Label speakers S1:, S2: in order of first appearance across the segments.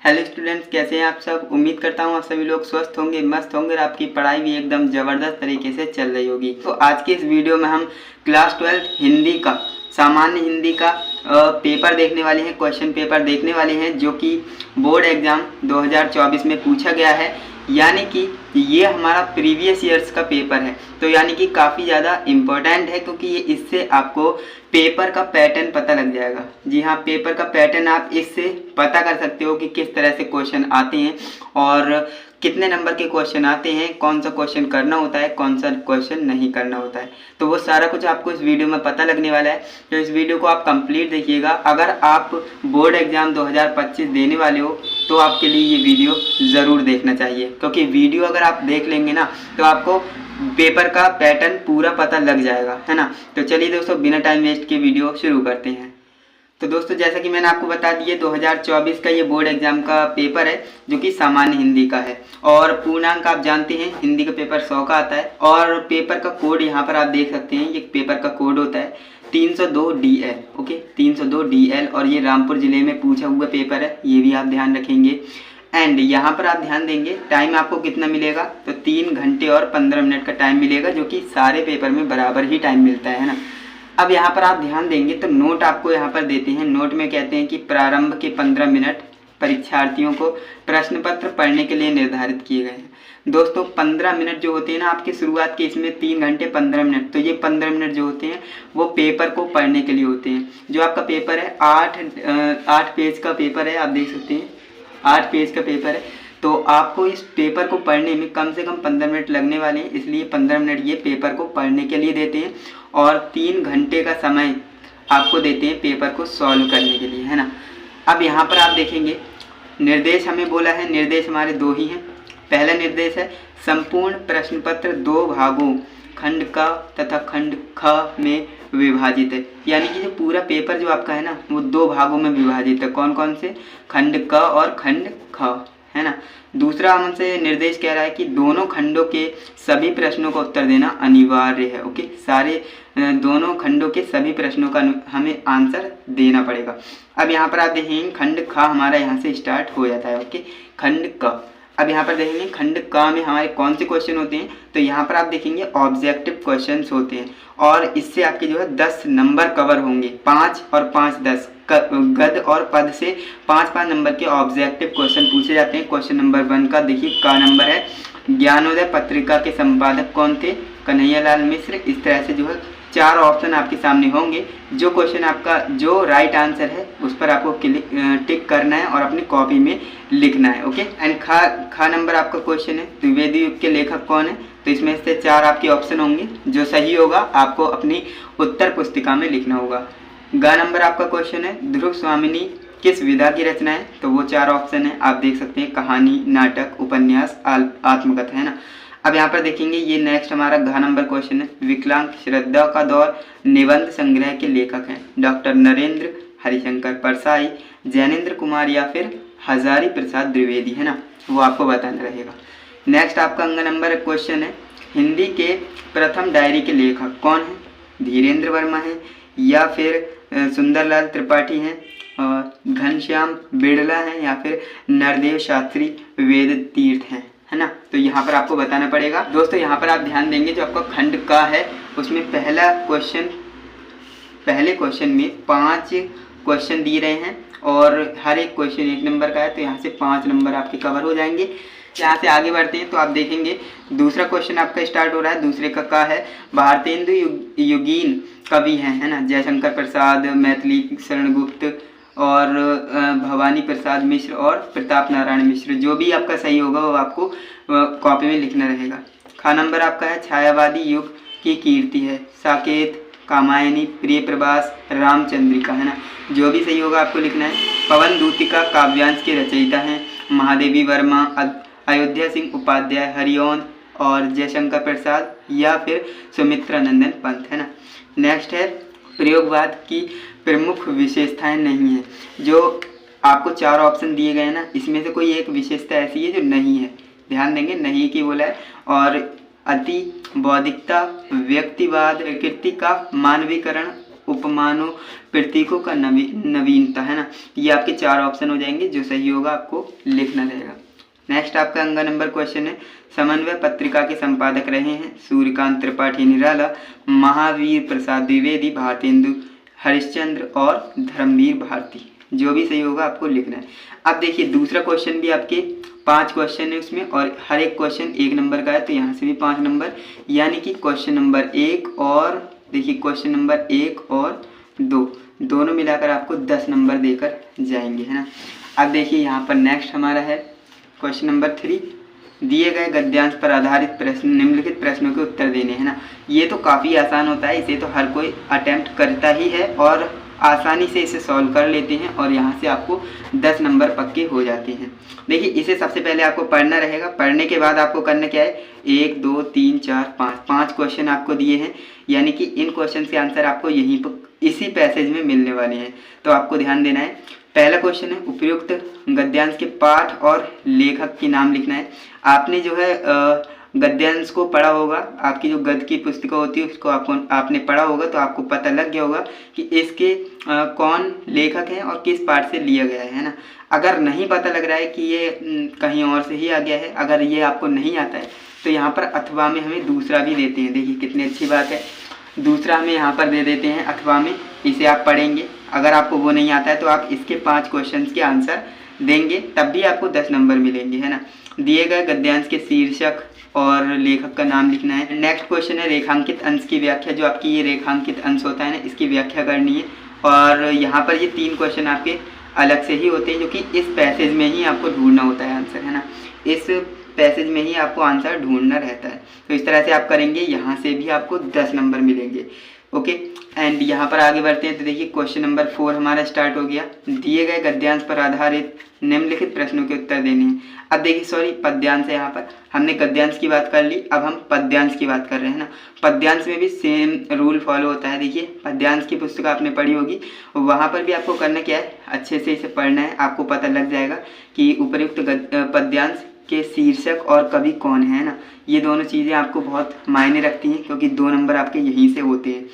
S1: Hello students, कैसे हैं आप सब। उम्मीद करता हूं आप सभी लोग स्वस्थ होंगे, मस्त होंगे और आपकी पढ़ाई भी एकदम ज़बरदस्त तरीके से चल रही होगी। तो आज के इस वीडियो में हम क्लास 12 हिंदी का सामान्य हिंदी का पेपर देखने वाले हैं, क्वेश्चन पेपर देखने वाले हैं जो कि बोर्ड एग्ज़ाम 2024 में पूछा गया है। यानी कि ये हमारा प्रीवियस ईयर्स का पेपर है, तो यानी कि काफ़ी ज़्यादा इम्पोर्टेंट है क्योंकि ये इससे आपको पेपर का पैटर्न पता लग जाएगा। जी हाँ, पेपर का पैटर्न आप इससे पता कर सकते हो कि किस तरह से क्वेश्चन आते हैं और कितने नंबर के क्वेश्चन आते हैं, कौन सा क्वेश्चन करना होता है, कौन सा क्वेश्चन नहीं करना होता है। तो वो सारा कुछ आपको इस वीडियो में पता लगने वाला है। तो इस वीडियो को आप कंप्लीट देखिएगा। अगर आप बोर्ड एग्ज़ाम 2025 देने वाले हो तो आपके लिए ये वीडियो ज़रूर देखना चाहिए, क्योंकि वीडियो अगर आप देख लेंगे ना तो आपको पेपर का पैटर्न पूरा पता लग जाएगा, है ना। तो चलिए दोस्तों, बिना टाइम वेस्ट के वीडियो शुरू करते हैं। तो दोस्तों, जैसा कि मैंने आपको बता दिया, 2024 का ये बोर्ड एग्जाम का पेपर है जो कि सामान्य हिंदी का है और पूर्णांक आप जानते हैं हिंदी का पेपर 100 का आता है। और पेपर का कोड यहाँ पर आप देख सकते हैं, ये पेपर का कोड होता है 302 DL। ओके, 302 DL और ये रामपुर ज़िले में पूछा हुआ पेपर है, ये भी आप ध्यान रखेंगे। एंड यहाँ पर आप ध्यान देंगे टाइम आपको कितना मिलेगा, तो 3 घंटे और 15 मिनट का टाइम मिलेगा, जो कि सारे पेपर में बराबर ही टाइम मिलता है ना। अब यहाँ पर आप ध्यान देंगे तो नोट आपको यहाँ पर देते हैं। नोट में कहते हैं कि प्रारंभ के 15 मिनट परीक्षार्थियों को प्रश्न पत्र पढ़ने के लिए निर्धारित किए गए हैं। दोस्तों, 15 मिनट जो होते हैं ना आपके शुरुआत के, इसमें 3 घंटे 15 मिनट, तो ये 15 मिनट जो होते हैं वो पेपर को पढ़ने के लिए होते हैं। जो आपका पेपर है 8 पेज का पेपर है, आप देख सकते हैं 8 पेज का पेपर है। तो आपको इस पेपर को पढ़ने में कम से कम 15 मिनट लगने वाले हैं, इसलिए 15 मिनट ये पेपर को पढ़ने के लिए देते हैं और 3 घंटे का समय आपको देते हैं पेपर को सॉल्व करने के लिए, है ना। अब यहाँ पर आप देखेंगे निर्देश हमें बोला है, निर्देश हमारे 2 ही हैं। पहला निर्देश है संपूर्ण प्रश्न पत्र 2 भागों खंड क तथा खंड ख में विभाजित है। यानी कि जो पूरा पेपर जो आपका है ना वो 2 भागों में विभाजित है। कौन कौन से? खंड क और खंड ख, है ना। दूसरा हमसे निर्देश कह रहा है कि दोनों खंडों के सभी प्रश्नों का उत्तर देना अनिवार्य है। ओके, सारे दोनों खंडों के सभी प्रश्नों का हमें आंसर देना पड़ेगा। अब यहाँ पर आप देखेंगे खंड ख हमारा यहाँ से स्टार्ट हो जाता है। ओके, खंड क। अब यहाँ पर देखेंगे खंड क में हमारे कौन से क्वेश्चन होते हैं, तो यहाँ पर आप देखेंगे ऑब्जेक्टिव क्वेश्चंस होते हैं और इससे आपके जो है 10 नंबर कवर होंगे। 5 और 5 10 गद्य और पद से 5-5 नंबर के ऑब्जेक्टिव क्वेश्चन पूछे जाते हैं। क्वेश्चन नंबर 1 का देखिए का नंबर है, ज्ञानोदय पत्रिका के संपादक कौन थे? कन्हैयालाल मिश्र। इस तरह से जो है 4 ऑप्शन आपके सामने होंगे। जो क्वेश्चन आपका जो राइट आंसर है उस पर आपको टिक करना है और अपनी कॉपी में लिखना है। ओके, एंड खा नंबर आपका क्वेश्चन है द्विवेदी युग के लेखक कौन है, तो इसमें से 4 आपके ऑप्शन होंगे। जो सही होगा आपको अपनी उत्तर पुस्तिका में लिखना होगा। ग नंबर आपका क्वेश्चन है ध्रुव स्वामिनी किस विधा की रचना है, तो वो 4 ऑप्शन है, आप देख सकते हैं कहानी, नाटक, उपन्यास, आत्मकथा, है ना। अब यहाँ पर देखेंगे ये नेक्स्ट हमारा घ नंबर क्वेश्चन है, विकलांग श्रद्धा का दौर निबंध संग्रह के लेखक हैं डॉक्टर नरेंद्र हरिशंकर परसाई, जैनेन्द्र कुमार या फिर हजारी प्रसाद द्विवेदी, है ना, वो आपको बताना रहेगा। नेक्स्ट आपका अंग नंबर क्वेश्चन है हिंदी के प्रथम डायरी के लेखक कौन है? धीरेन्द्र वर्मा है या फिर सुंदरलाल त्रिपाठी हैं और घनश्याम बिड़ला हैं या फिर नरदेव शास्त्री वेद तीर्थ हैं, है ना। तो यहाँ पर आपको बताना पड़ेगा। दोस्तों, यहाँ पर आप ध्यान देंगे जो आपका खंड का है उसमें पहले क्वेश्चन में 5 क्वेश्चन दिए रहे हैं और हर एक क्वेश्चन 1 नंबर का है, तो यहाँ से 5 नंबर आपके कवर हो जाएंगे। यहाँ से आगे बढ़ते हैं तो आप देखेंगे दूसरा क्वेश्चन आपका स्टार्ट हो रहा है, दूसरे का है भारतेंदु युगीन कवि हैं, है ना, जयशंकर प्रसाद, मैथिली शरण गुप्त और भवानी प्रसाद मिश्र और प्रताप नारायण मिश्र। जो भी आपका सही होगा वो आपको कॉपी में लिखना रहेगा। खा नंबर आपका है छायावादी युग की कीर्ति है साकेत, कामायनी, प्रिय प्रभास, रामचंद्रिका, है ना। जो भी सही होगा आपको लिखना है। पवन दूतिका काव्यांश के रचयिता हैं महादेवी वर्मा, अयोध्या सिंह उपाध्याय, हरिओंद और जयशंकर प्रसाद या फिर सुमित्रा नंदन पंत, है ना। नेक्स्ट है प्रयोगवाद की प्रमुख विशेषताएं नहीं है। जो आपको 4 ऑप्शन दिए गए ना, इसमें से कोई एक विशेषता ऐसी है जो नहीं है, ध्यान देंगे, नहीं की बोला है। और अति बौद्धिकता, व्यक्तिवाद, प्रकृति का मानवीकरण उपमानों प्रतीकों का नवीनता, है ना। ये आपके 4 ऑप्शन हो जाएंगे, जो सही होगा आपको लिखना रहेगा। नेक्स्ट आपका अंग नंबर क्वेश्चन है, समन्वय पत्रिका के संपादक रहे हैं सूर्यकांत त्रिपाठी निराला, महावीर प्रसाद द्विवेदी, भारतेंदु हरिश्चंद्र और धर्मवीर भारती। जो भी सही होगा आपको लिखना है। अब देखिए दूसरा क्वेश्चन भी आपके 5 क्वेश्चन है उसमें, और हर एक क्वेश्चन 1 नंबर का है, तो यहाँ से भी 5 नंबर, यानी कि क्वेश्चन नंबर 1 और देखिए क्वेश्चन नंबर 1 और 2 दोनों मिलाकर आपको 10 नंबर देकर जाएंगे, है ना। अब देखिए यहाँ पर नेक्स्ट हमारा है क्वेश्चन नंबर 3, दिए गए गद्यांश पर आधारित प्रश्न, निम्नलिखित प्रश्नों के उत्तर देने, है ना। ये तो काफ़ी आसान होता है, इसे तो हर कोई अटेम्प्ट करता ही है और आसानी से इसे सॉल्व कर लेते हैं, और यहाँ से आपको 10 नंबर पक्के हो जाते हैं। देखिए इसे सबसे पहले आपको पढ़ना रहेगा, पढ़ने के बाद आपको करना क्या है, 1 2 3 4 5 क्वेश्चन आपको दिए हैं, यानी कि इन क्वेश्चन के आंसर आपको यहीं पर इसी पैसेज में मिलने वाले हैं, तो आपको ध्यान देना है। पहला क्वेश्चन है, उपयुक्त गद्यांश के पाठ और लेखक के नाम लिखना है। आपने जो है गद्यांश को पढ़ा होगा, आपकी जो गद्य की पुस्तिका होती है उसको आपने पढ़ा होगा, तो आपको पता लग गया होगा कि इसके कौन लेखक हैं और किस पाठ से लिया गया है ना। अगर नहीं पता लग रहा है कि ये कहीं और से ही आ गया है, अगर ये आपको नहीं आता है, तो यहाँ पर अथवा में हमें दूसरा भी देते हैं। देखिए कितनी अच्छी बात है, दूसरा हमें यहाँ पर दे देते हैं अथवा में, इसे आप पढ़ेंगे। अगर आपको वो नहीं आता है तो आप इसके 5 क्वेश्चन के आंसर देंगे, तब भी आपको 10 नंबर मिलेंगे, है ना। दिए गए गद्यांश के शीर्षक और लेखक का नाम लिखना है। नेक्स्ट क्वेश्चन है, रेखांकित अंश की व्याख्या, जो आपकी ये रेखांकित अंश होता है ना, इसकी व्याख्या करनी है। और यहाँ पर ये 3 क्वेश्चन आपके अलग से ही होते हैं, जो कि इस पैसेज में ही आपको ढूंढना होता है आंसर, है ना। इस पैसेज में ही आपको आंसर ढूंढना रहता है, तो इस तरह से आप करेंगे, यहाँ से भी आपको 10 नंबर मिलेंगे। ओके, एंड यहाँ पर आगे बढ़ते हैं, तो देखिए क्वेश्चन नंबर 4 हमारा स्टार्ट हो गया। दिए गए गद्यांश पर आधारित निम्नलिखित प्रश्नों के उत्तर देने हैं। अब देखिए सॉरी पद्यांश है, यहाँ पर हमने गद्यांश की बात कर ली, अब हम पद्यांश की बात कर रहे हैं ना। पद्यांश में भी सेम रूल फॉलो होता है। देखिए पद्यांश की पुस्तक आपने पढ़ी होगी, वहाँ पर भी आपको करना क्या है, अच्छे से इसे पढ़ना है, आपको पता लग जाएगा कि उपयुक्त पद्यांश के शीर्षक और कवि कौन है ना। ये दोनों चीज़ें आपको बहुत मायने रखती हैं, क्योंकि 2 नंबर आपके यहीं से होते हैं।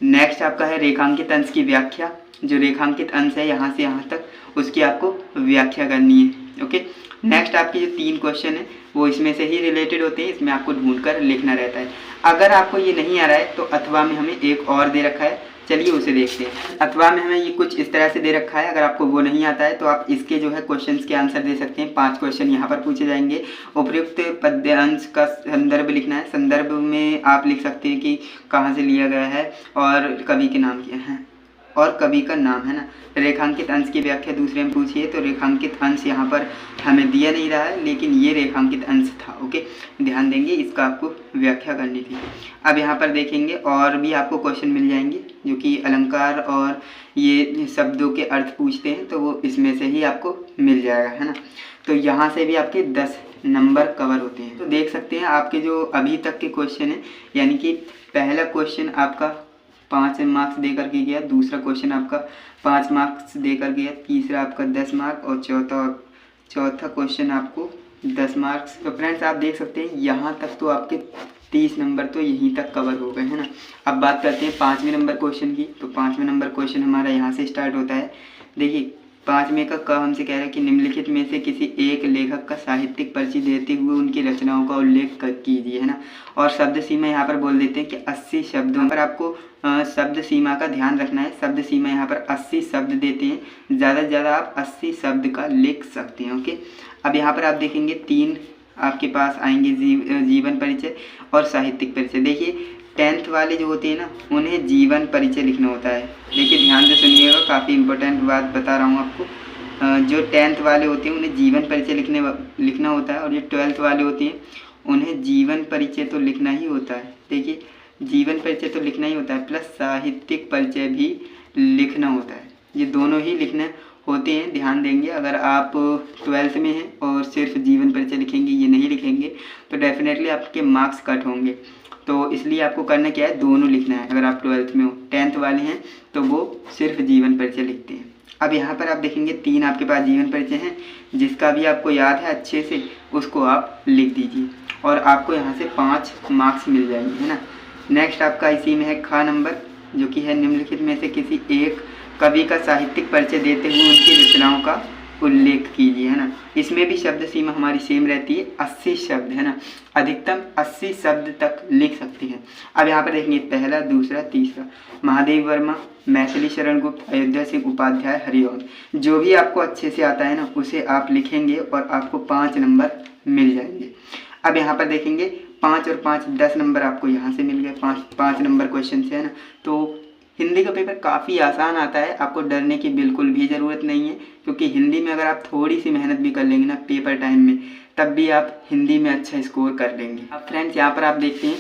S1: नेक्स्ट आपका है रेखांकित अंश की व्याख्या। जो रेखांकित अंश है यहाँ से यहाँ तक, उसकी आपको व्याख्या करनी है। ओके, नेक्स्ट आपके जो 3 क्वेश्चन है वो इसमें से ही रिलेटेड होते हैं, इसमें आपको ढूंढकर लिखना रहता है। अगर आपको ये नहीं आ रहा है तो अथवा में हमें एक और दे रखा है, चलिए उसे देखते हैं। अथवा में हमें ये कुछ इस तरह से दे रखा है, अगर आपको वो नहीं आता है तो आप इसके जो है क्वेश्चंस के आंसर दे सकते हैं। 5 क्वेश्चन यहाँ पर पूछे जाएंगे। उपयुक्त पद्यांश का संदर्भ लिखना है। संदर्भ में आप लिख सकते हैं कि कहाँ से लिया गया है और कवि के नाम क्या है और कवि का नाम, है ना। रेखांकित अंश की व्याख्या दूसरे में पूछिए, तो रेखांकित अंश यहाँ पर हमें दिया नहीं रहा है, लेकिन ये रेखांकित अंश था। ओके, ध्यान देंगे, इसका आपको व्याख्या करनी थी। अब यहाँ पर देखेंगे और भी आपको क्वेश्चन मिल जाएंगे जो कि अलंकार और ये शब्दों के अर्थ पूछते हैं, तो वो इसमें से ही आपको मिल जाएगा, है ना। तो यहाँ से भी आपके 10 नंबर कवर होते हैं। तो देख सकते हैं आपके जो अभी तक के क्वेश्चन हैं, यानी कि पहला क्वेश्चन आपका 5 मार्क्स दे करके गया, दूसरा क्वेश्चन आपका 5 मार्क्स दे कर गया, तीसरा आपका 10 मार्क्स और चौथा क्वेश्चन आपको 10 मार्क्स। तो फ्रेंड्स आप देख सकते हैं यहाँ तक तो आपके 30 नंबर तो यहीं तक कवर हो गए, है ना। अब बात करते हैं 5वें नंबर क्वेश्चन की। तो 5वें नंबर क्वेश्चन हमारा यहाँ से स्टार्ट होता है। देखिए 5वें का हमसे कह रहा है कि निम्नलिखित में से किसी एक लेखक का साहित्यिक परिचय देते हुए उनकी रचनाओं का उल्लेख कीजिए, है ना। और शब्द सीमा यहाँ पर बोल देते हैं कि 80 शब्दों पर आपको शब्द सीमा का ध्यान रखना है। शब्द सीमा यहाँ पर 80 शब्द देते हैं, ज़्यादा से ज़्यादा आप 80 शब्द का लिख सकते हैं। ओके, अब यहाँ पर आप देखेंगे 3 आपके पास आएंगे, जीवन परिचय और साहित्यिक परिचय। देखिए 10th वाले जो होते हैं ना, उन्हें जीवन परिचय लिखना होता है। देखिए ध्यान से सुनिएगा, काफ़ी इंपॉर्टेंट बात बता रहा हूँ आपको। जो 10th वाले होते हैं उन्हें जीवन परिचय लिखना होता है, और जो 12th वाले होते हैं उन्हें जीवन परिचय तो लिखना ही होता है। देखिए जीवन परिचय तो लिखना ही होता है, प्लस साहित्यिक परिचय भी लिखना होता है। ये दोनों ही लिखने होते हैं, ध्यान देंगे। अगर आप 12th में हैं और सिर्फ जीवन परिचय लिखेंगे, ये नहीं लिखेंगे, तो डेफिनेटली आपके मार्क्स कट होंगे। तो इसलिए आपको करना क्या है, दोनों लिखना है। अगर आप 12th में हो, 10th वाले हैं तो वो सिर्फ जीवन परिचय लिखते हैं। अब यहाँ पर आप देखेंगे 3 आपके पास जीवन परिचय हैं, जिसका भी आपको याद है अच्छे से उसको आप लिख दीजिए, और आपको यहाँ से 5 मार्क्स मिल जाएंगे, है ना। नेक्स्ट आपका इसी में है खा नंबर। जो कि है निम्नलिखित में से किसी एक कवि का साहित्यिक परिचय देते हुए उनकी रचनाओं का उल्लेख कीजिए, है ना। इसमें भी शब्द सीमा हमारी सेम रहती है, 80 शब्द, है ना। अधिकतम 80 शब्द तक लिख सकते हैं। अब यहाँ पर देखेंगे पहला, दूसरा, तीसरा। महादेव वर्मा, मैथिली शरण गुप्त, अयोध्या सिंह उपाध्याय, हरिवंश। जो भी आपको अच्छे से आता है ना उसे आप लिखेंगे और आपको 5 नंबर मिल जाएंगे। अब यहाँ पर देखेंगे 5 और 5 10 नंबर आपको यहाँ से मिल गए, 5 नंबर क्वेश्चन से, है ना। तो हिंदी का पेपर काफ़ी आसान आता है, आपको डरने की बिल्कुल भी ज़रूरत नहीं है, क्योंकि हिंदी में अगर आप थोड़ी सी मेहनत भी कर लेंगे ना पेपर टाइम में, तब भी आप हिंदी में अच्छा स्कोर कर लेंगे। अब फ्रेंड्स यहाँ पर आप देखते हैं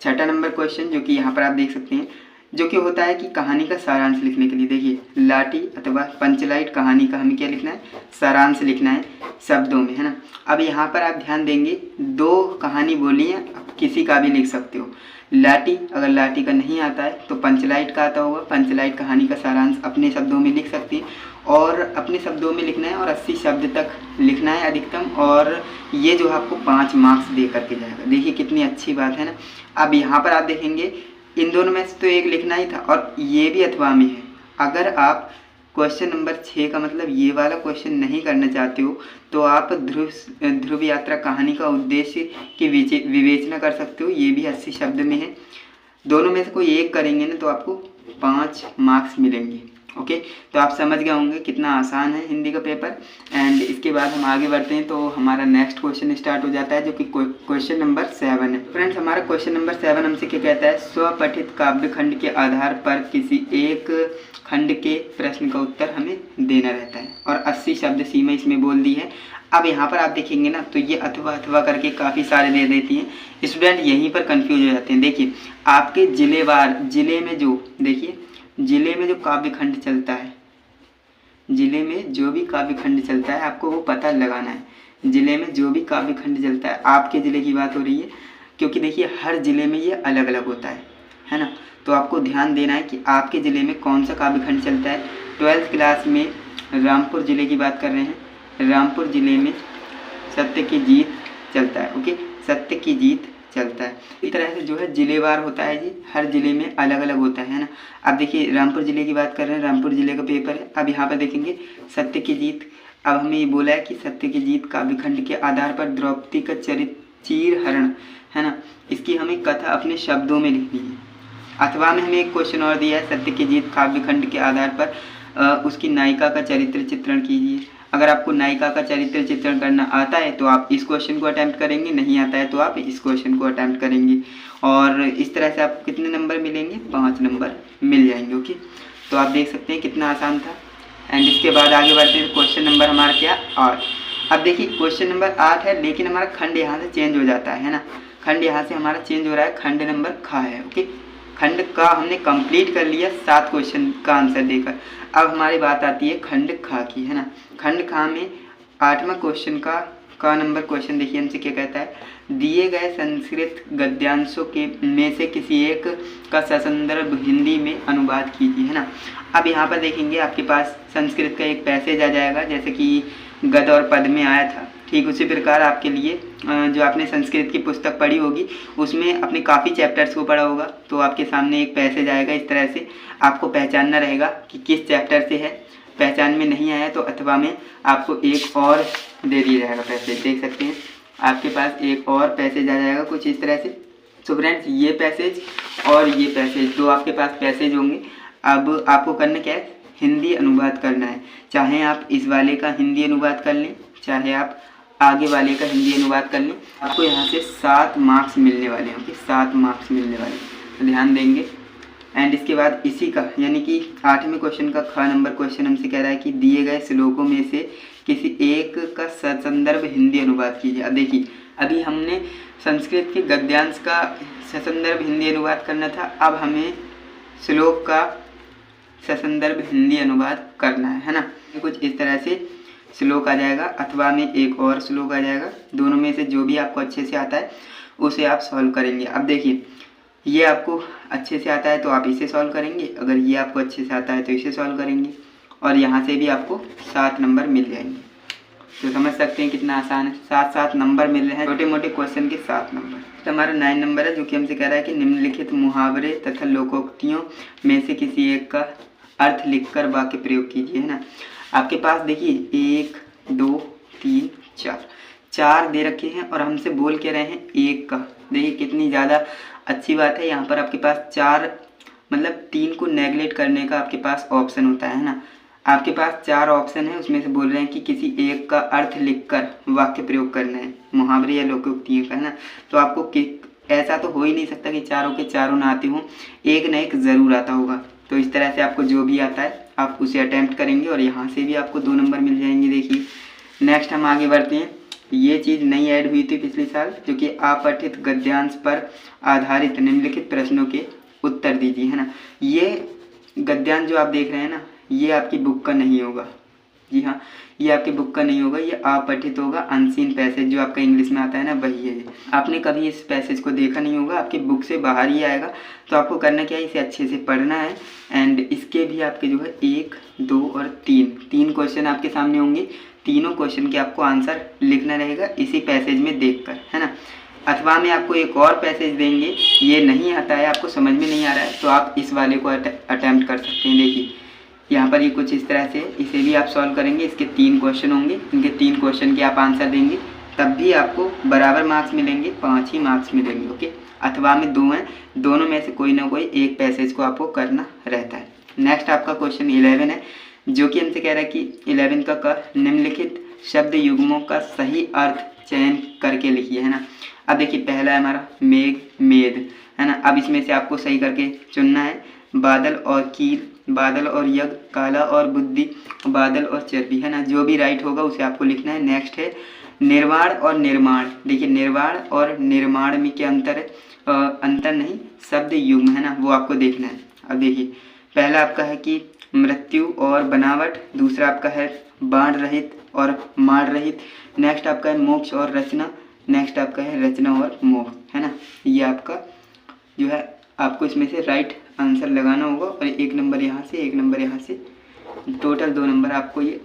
S1: 6ठा नंबर क्वेश्चन, जो कि यहाँ पर आप देख सकते हैं, जो कि होता है कि कहानी का सारांश लिखने के लिए। देखिए, लाठी अथवा पंचलाइट कहानी का हमें क्या लिखना है, सारांश लिखना है शब्दों में, है ना। अब यहाँ पर आप ध्यान देंगे 2 कहानी बोली है, किसी का भी लिख सकते हो। लाठी, अगर लाठी का नहीं आता है तो पंचलाइट का आता होगा, पंचलाइट कहानी का सारांश अपने शब्दों में लिख सकती है, और अपने शब्दों में लिखना है और 80 शब्द तक लिखना है अधिकतम, और ये जो आपको 5 मार्क्स दे करके जाएगा। देखिए कितनी अच्छी बात है ना। अब यहाँ पर आप देखेंगे इन दोनों में से तो एक लिखना ही था, और ये भी अथवा में है। अगर आप क्वेश्चन नंबर 6 का मतलब ये वाला क्वेश्चन नहीं करना चाहते हो तो आप ध्रुव यात्रा कहानी का उद्देश्य की विवेचना कर सकते हो, ये भी 80 शब्द में है। दोनों में से कोई एक करेंगे ना तो आपको 5 मार्क्स मिलेंगे। ओके, तो आप समझ गए होंगे कितना आसान है हिंदी का पेपर। एंड इसके बाद हम आगे बढ़ते हैं, तो हमारा नेक्स्ट क्वेश्चन स्टार्ट हो जाता है, जो कि क्वेश्चन नंबर 7 है। फ्रेंड्स, हमारा क्वेश्चन नंबर 7 हमसे क्या कहता है, स्वपठित काव्य खंड के आधार पर किसी एक खंड के प्रश्न का उत्तर हमें देना रहता है, और 80 शब्द सीमा इसमें बोल दी है। अब यहाँ पर आप देखेंगे ना तो ये अथवा अथवा करके काफ़ी सारे दे देती हैं, स्टूडेंट यहीं पर कंफ्यूज हो जाते हैं। देखिए आपके जिलेवार, जिले में जो, देखिए जिले में जो काव्य खंड चलता है, जिले में जो भी काव्य खंड चलता है आपको वो पता लगाना है। जिले में जो भी काव्य खंड चलता है, आपके ज़िले की बात हो रही है, क्योंकि देखिए हर ज़िले में ये अलग अलग होता है ना। तो आपको ध्यान देना है कि आपके ज़िले में कौन सा काव्य खंड चलता है। 12th क्लास में रामपुर ज़िले की बात कर रहे हैं, रामपुर ज़िले में सत्य की जीत चलता है। ओके, सत्य की जीत चलता है। इस तरह से जो है जिलेवार होता है जी, हर ज़िले में अलग अलग होता है ना। अब देखिए रामपुर ज़िले की बात कर रहे हैं, रामपुर ज़िले का पेपर है। अब यहाँ पर देखेंगे सत्य की जीत। अब हमें ये बोला है कि सत्य की जीत काव्य खंड के आधार पर द्रौपदी का चीर हरण, है ना, इसकी हमें कथा अपने शब्दों में लिखनी है। अथवा में हमें एक क्वेश्चन और दिया है, सत्य की जीत काव्य खंड के आधार पर उसकी नायिका का चरित्र चित्रण कीजिए। अगर आपको नायिका का चरित्र चित्रण करना आता है तो आप इस क्वेश्चन को अटैम्प्ट करेंगे, नहीं आता है तो आप इस क्वेश्चन को अटैम्प्ट करेंगे, और इस तरह से आपको कितने नंबर मिलेंगे, 5 नंबर मिल जाएंगे। ओके, तो आप देख सकते हैं कितना आसान था। एंड इसके बाद आगे बढ़ते हैं, क्वेश्चन नंबर हमारा क्या, 8। अब देखिए क्वेश्चन नंबर 8 है, लेकिन हमारा खंड यहाँ से चेंज हो जाता है ना। खंड यहाँ से हमारा चेंज हो रहा है, खंड नंबर खा है। ओके, खंड का हमने कंप्लीट कर लिया 7 क्वेश्चन का आंसर देकर। अब हमारी बात आती है खंड खा की, है ना। खंड खा में 8वां क्वेश्चन का नंबर क्वेश्चन देखिए हमसे क्या कहता है, दिए गए संस्कृत गद्यांशों के में से किसी एक का ससंदर्भ हिंदी में अनुवाद कीजिए, है ना। अब यहाँ पर देखेंगे आपके पास संस्कृत का एक पैसेज आ जाएगा, जैसे कि गद और पद में आया था, ठीक उसी प्रकार आपके लिए जो आपने संस्कृत की पुस्तक पढ़ी होगी उसमें अपने काफ़ी चैप्टर्स को पढ़ा होगा, तो आपके सामने एक पैसेज आएगा। इस तरह से आपको पहचानना रहेगा कि किस चैप्टर से है। पहचान में नहीं आया तो अथवा में आपको एक और दे दिया जाएगा पैसेज, देख सकते हैं आपके पास एक और पैसेज आ जाएगा कुछ इस तरह से। तो फ्रेंड्स ये पैसेज और ये पैसेज, दो आपके पास पैसेज होंगे। अब आपको करना क्या है, हिंदी अनुवाद करना है। चाहे आप इस वाले का हिंदी अनुवाद कर लें, चाहे आप आगे वाले का हिंदी अनुवाद कर लें, आपको यहाँ से 7 मार्क्स मिलने वाले हैं। 7 मार्क्स मिलने वाले, तो ध्यान देंगे। एंड इसके बाद इसी का यानी कि 8वें क्वेश्चन का ख नंबर क्वेश्चन हमसे कह रहा है कि दिए गए श्लोकों में से किसी एक का ससंदर्भ हिंदी अनुवाद कीजिए। अब देखिए अभी हमने संस्कृत के गद्यांश का ससंदर्भ हिंदी अनुवाद करना था, अब हमें श्लोक का ससंदर्भ हिंदी अनुवाद करना है ना। कुछ इस तरह से श्लोक आ जाएगा, अथवा में एक और श्लोक आ जाएगा। दोनों में से जो भी आपको अच्छे से आता है उसे आप सॉल्व करेंगे। अब देखिए ये आपको अच्छे से आता है तो आप इसे सॉल्व करेंगे, अगर ये आपको अच्छे से आता है तो इसे सॉल्व करेंगे, और यहाँ से भी आपको 7 नंबर मिल जाएंगे। तो समझ सकते हैं कितना आसान है। 7 नंबर मिल रहे हैं छोटे मोटे क्वेश्चन के 7 नंबर। तो हमारा 9 नंबर है जो कि हमसे कह रहा है कि निम्नलिखित मुहावरे तथा लोकोक्तियों में से किसी एक का अर्थ लिखकर वाक्य प्रयोग कीजिए, है ना। आपके पास देखिए 1 2 3 4 दे रखे हैं और हमसे बोल के रहे हैं एक का। देखिए कितनी ज़्यादा अच्छी बात है। यहाँ पर आपके पास 4 मतलब 3 को नेगलेक्ट करने का आपके पास ऑप्शन होता है ना। आपके पास 4 ऑप्शन है, उसमें से बोल रहे हैं कि किसी एक का अर्थ लिखकर वाक्य प्रयोग करना है, मुहावरे या लोकोक्तियों का, है ना। तो आपको ऐसा तो हो ही नहीं सकता कि चारों के चारों ना आते हों, एक न एक ज़रूर आता होगा। तो इस तरह से आपको जो भी आता है आप उसे अटैम्प्ट करेंगे और यहाँ से भी आपको 2 नंबर मिल जाएंगे। देखिए नेक्स्ट हम आगे बढ़ते हैं। ये चीज़ नई ऐड हुई थी पिछले साल, जो कि अपठित गद्यांश पर आधारित निम्नलिखित प्रश्नों के उत्तर दीजिए, है ना। ये गद्यांश जो आप देख रहे हैं ना, ये आपकी बुक का नहीं होगा। जी हाँ, ये आपकी बुक का नहीं होगा, ये अपठित होगा। अनसीन पैसेज जो आपका इंग्लिश में आता है ना, वही है। आपने कभी इस पैसेज को देखा नहीं होगा, आपकी बुक से बाहर ही आएगा। तो आपको करना क्या है, इसे अच्छे से पढ़ना है। एंड इसके भी आपके जो है 1 2 और 3 क्वेश्चन आपके सामने होंगे। तीनों क्वेश्चन के आपको आंसर लिखना रहेगा इसी पैसेज में देखकर, है ना। अथवा में आपको एक और पैसेज देंगे, ये नहीं आता है, आपको समझ में नहीं आ रहा है, तो आप इस वाले को अटैम्प्ट कर सकते हैं। देखिए यहाँ पर ये कुछ इस तरह से, इसे भी आप सॉल्व करेंगे। इसके 3 क्वेश्चन होंगे, इनके 3 क्वेश्चन के आप आंसर देंगे, तब भी आपको बराबर मार्क्स मिलेंगे, 5 ही मार्क्स मिलेंगे। ओके, अथवा में 2 हैं, दोनों में से कोई ना कोई एक पैसेज को आपको करना रहता है। नेक्स्ट आपका क्वेश्चन 11 है, जो कि हमसे कह रहा है कि 11 का निम्नलिखित शब्द युग्मों का सही अर्थ चयन करके लिखिए, है ना। अब देखिए पहला है हमारा मेघ मेद, है ना। अब इसमें से आपको सही करके चुनना है। बादल और कील, बादल और यज्ञ, काला और बुद्धि, बादल और चर्बी, है ना। जो भी राइट होगा उसे आपको लिखना है। नेक्स्ट है निर्वाण और निर्माण। देखिए निर्वाण और निर्माण में क्या अंतर है, अंतर नहीं, शब्द युग्म, है ना, वो आपको देखना है। अब देखिए पहला आपका है कि मृत्यु और बनावट, दूसरा आपका है बाण रहित और माण रहित, नेक्स्ट आपका है मोक्ष और रचना, नेक्स्ट आपका है रचना और मोह, है ना। ये आपका जो है आपको इसमें से राइट आंसर लगाना होगा और 1 नंबर यहाँ से, 1 नंबर यहाँ से, टोटल 2 नंबर आपको ये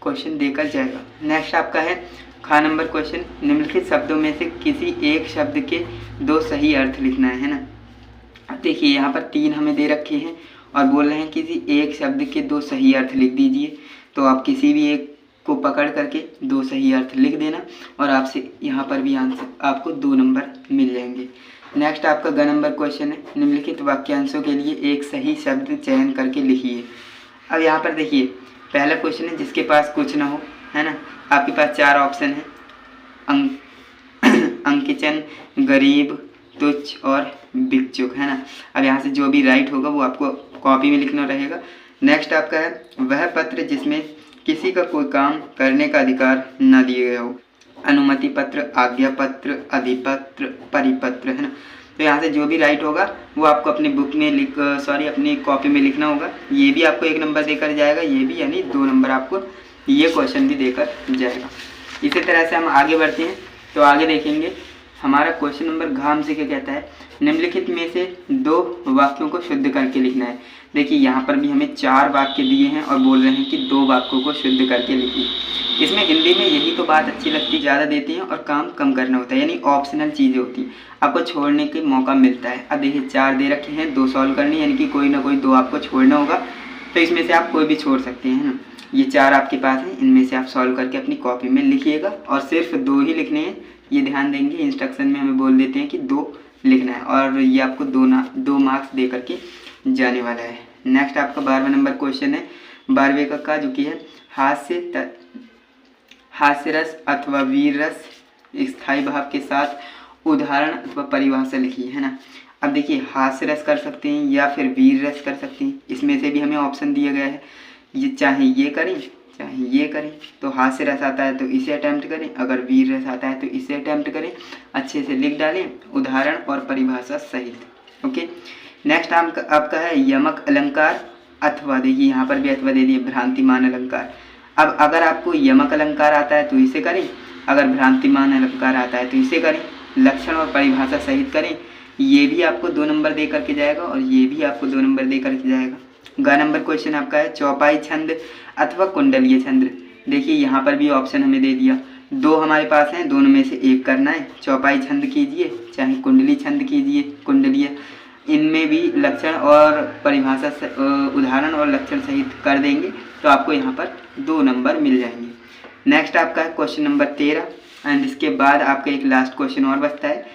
S1: क्वेश्चन देकर जाएगा। नेक्स्ट आपका है खा नंबर क्वेश्चन, निम्नलिखित शब्दों में से किसी एक शब्द के 2 सही अर्थ लिखना है ना। अब देखिए यहाँ पर 3 हमें दे रखे हैं और बोल रहे हैं किसी एक शब्द के 2 सही अर्थ लिख दीजिए। तो आप किसी भी एक को पकड़ करके 2 सही अर्थ लिख देना और आपसे यहाँ पर भी आंसर आपको 2 नंबर मिल जाएंगे। नेक्स्ट आपका ग नंबर क्वेश्चन है, निम्नलिखित वाक्यांशों के लिए एक सही शब्द चयन करके लिखिए। अब यहाँ पर देखिए पहला क्वेश्चन है जिसके पास कुछ ना हो, है ना। आपके पास 4 ऑप्शन है, अंकिचन, गरीब, तुच्छ और भिक्षुक, है ना। अब यहाँ से जो भी राइट होगा वो आपको कॉपी में लिखना रहेगा। नेक्स्ट आपका है वह पत्र जिसमें किसी का कोई काम करने का अधिकार न दिया गया हो, अनुमति पत्र, आज्ञा पत्र, अधिपत्र, परिपत्र, है ना। तो यहाँ से जो भी राइट होगा वो आपको अपनी बुक में अपनी कॉपी में लिखना होगा। ये भी आपको 1 नंबर देकर जाएगा, ये भी, यानी 2 नंबर आपको ये क्वेश्चन भी देकर जाएगा। इसी तरह से हम आगे बढ़ते हैं। तो आगे देखेंगे हमारा क्वेश्चन नंबर घ से क्या कहता है, निम्नलिखित में से 2 वाक्यों को शुद्ध करके लिखना है। देखिए यहाँ पर भी हमें 4 वाक्य दिए हैं और बोल रहे हैं कि 2 वाक्यों को शुद्ध करके लिखिए। इसमें हिंदी में यही तो बात अच्छी लगती, ज़्यादा देती हैं और काम कम करना होता है, यानी ऑप्शनल चीज़ें होती हैं, आपको छोड़ने के मौका मिलता है। अब देखिए 4 दे रखे हैं, 2 सॉल्व करनी, यानी कि कोई ना कोई 2 आपको छोड़ना होगा। तो इसमें से आप कोई भी छोड़ सकते हैं, है ना। ये 4 आपके पास हैं, इनमें से आप सॉल्व करके अपनी कॉपी में लिखिएगा और सिर्फ 2 ही लिखने हैं, ये ध्यान देंगे। इंस्ट्रक्शन में हमें बोल देते हैं कि 2 लिखना है और ये आपको 2 मार्क्स दे करके जाने वाला है। नेक्स्ट आपका 12वां नंबर क्वेश्चन है 12वें का, जो कि है हास्य रस अथवा वीर रस स्थायी भाव के साथ उदाहरण अथवा परिभाषा लिखिए, है ना। अब देखिए हास्य रस कर सकते हैं या फिर वीर रस कर सकते हैं, इसमें से भी हमें ऑप्शन दिया गया है। ये चाहे ये करें चाहे ये करें। तो हास्य रस आता है तो इसे अटैम्प्ट करें, अगर वीर रस आता है तो इसे अटैम्प्ट करें, अच्छे से लिख डालें उदाहरण और परिभाषा सहित। ओके, नेक्स्ट आपका है यमक अलंकार अथवा, देखिए यहाँ पर भी अथवा दे दिए, भ्रांतिमान अलंकार। अब अगर आपको यमक अलंकार आता है तो इसे करें, अगर भ्रांतिमान अलंकार आता है तो इसे करें, लक्षण और परिभाषा सहित करें। ये भी आपको 2 नंबर दे करके जाएगा और ये भी आपको 2 नंबर दे करके जाएगा। ग नंबर क्वेश्चन आपका है चौपाई छंद अथवा कुंडलीय छंद। देखिए यहाँ पर भी ऑप्शन हमें दे दिया, 2 हमारे पास हैं, दोनों में से एक करना है। चौपाई छंद कीजिए चाहे कुंडली छंद कीजिए, कुंडलीय, इनमें भी लक्षण और परिभाषा से उदाहरण और लक्षण सहित कर देंगे तो आपको यहाँ पर 2 नंबर मिल जाएंगे। नेक्स्ट आपका है क्वेश्चन नंबर 13 एंड इसके बाद आपका एक लास्ट क्वेश्चन और बचता है।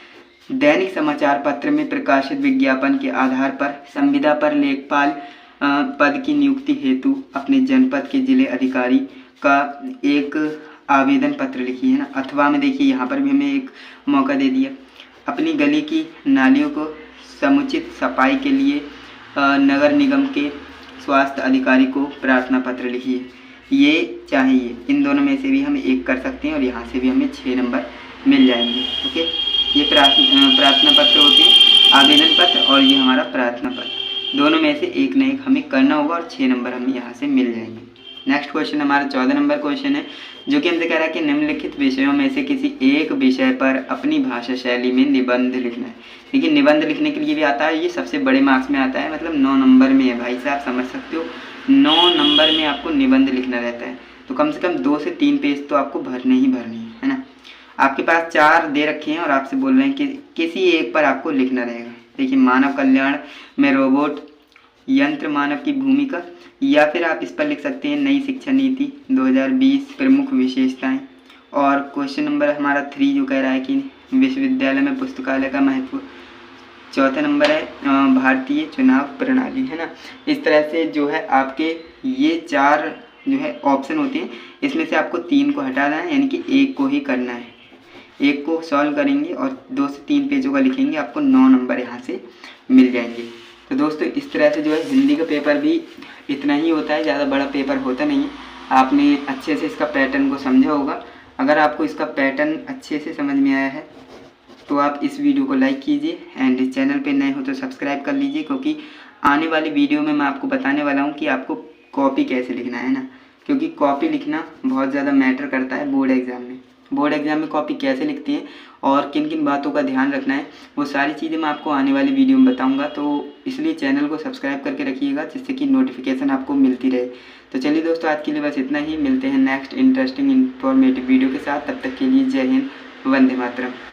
S1: दैनिक समाचार पत्र में प्रकाशित विज्ञापन के आधार पर संविदा पर लेखपाल पद की नियुक्ति हेतु अपने जनपद के जिले अधिकारी का एक आवेदन पत्र लिखिए, है ना। अथवा में देखिए यहाँ पर भी हमें एक मौका दे दिया। अपनी गली की नालियों को समुचित सफाई के लिए नगर निगम के स्वास्थ्य अधिकारी को प्रार्थना पत्र लिखिए। ये चाहिए, इन दोनों में से भी हम एक कर सकते हैं और यहाँ से भी हमें 6 नंबर मिल जाएंगे। ओके, ये प्रार्थना पत्र होते हैं, आवेदन पत्र और ये हमारा प्रार्थना पत्र, दोनों में से एक न एक हमें करना होगा और 6 नंबर हमें यहाँ से मिल जाएंगे। नेक्स्ट क्वेश्चन हमारा 14 नंबर क्वेश्चन है, जो कि हमसे कह रहा है कि निम्नलिखित विषयों में से किसी एक विषय पर अपनी भाषा शैली में निबंध लिखना है। देखिए निबंध लिखने के लिए भी आता है, ये सबसे बड़े मार्क्स में आता है, मतलब 9 नंबर में है भाई साहब, समझ सकते हो। 9 नंबर में आपको निबंध लिखना रहता है, तो कम से कम 2 से 3 पेज तो आपको भरने ही भरने है ना। आपके पास 4 दे रखे हैं और आपसे बोल रहे हैं कि किसी एक पर आपको लिखना रहेगा। देखिए मानव कल्याण में रोबोट, यंत्र मानव की भूमिका, या फिर आप इस पर लिख सकते हैं नई शिक्षा नीति 2020 प्रमुख विशेषताएं। और क्वेश्चन नंबर हमारा 3 जो कह रहा है कि विश्वविद्यालय में पुस्तकालय का महत्व। चौथा नंबर है भारतीय चुनाव प्रणाली, है ना। इस तरह से जो है आपके ये 4 जो है ऑप्शन होते हैं, इसमें से आपको 3 को हटाना है, यानी कि एक को ही करना है। एक को सॉल्व करेंगे और 2 से 3 पेजों का लिखेंगे, आपको 9 नंबर यहाँ से मिल जाएंगे। तो दोस्तों इस तरह से जो है हिंदी का पेपर भी इतना ही होता है, ज़्यादा बड़ा पेपर होता नहीं है। आपने अच्छे से इसका पैटर्न को समझा होगा। अगर आपको इसका पैटर्न अच्छे से समझ में आया है तो आप इस वीडियो को लाइक कीजिए एंड इस चैनल पे नए हो तो सब्सक्राइब कर लीजिए, क्योंकि आने वाली वीडियो में मैं आपको बताने वाला हूँ कि आपको कॉपी कैसे लिखना है ना। क्योंकि कॉपी लिखना बहुत ज़्यादा मैटर करता है बोर्ड एग्ज़ाम में। बोर्ड एग्ज़ाम में कॉपी कैसे लिखती है और किन किन बातों का ध्यान रखना है, वो सारी चीज़ें मैं आपको आने वाली वीडियो में बताऊंगा। तो इसलिए चैनल को सब्सक्राइब करके रखिएगा, जिससे कि नोटिफिकेशन आपको मिलती रहे। तो चलिए दोस्तों, आज के लिए बस इतना ही। मिलते हैं नेक्स्ट इंटरेस्टिंग इन्फॉर्मेटिव वीडियो के साथ। तब तक के लिए जय हिंद, वंदे मातरम।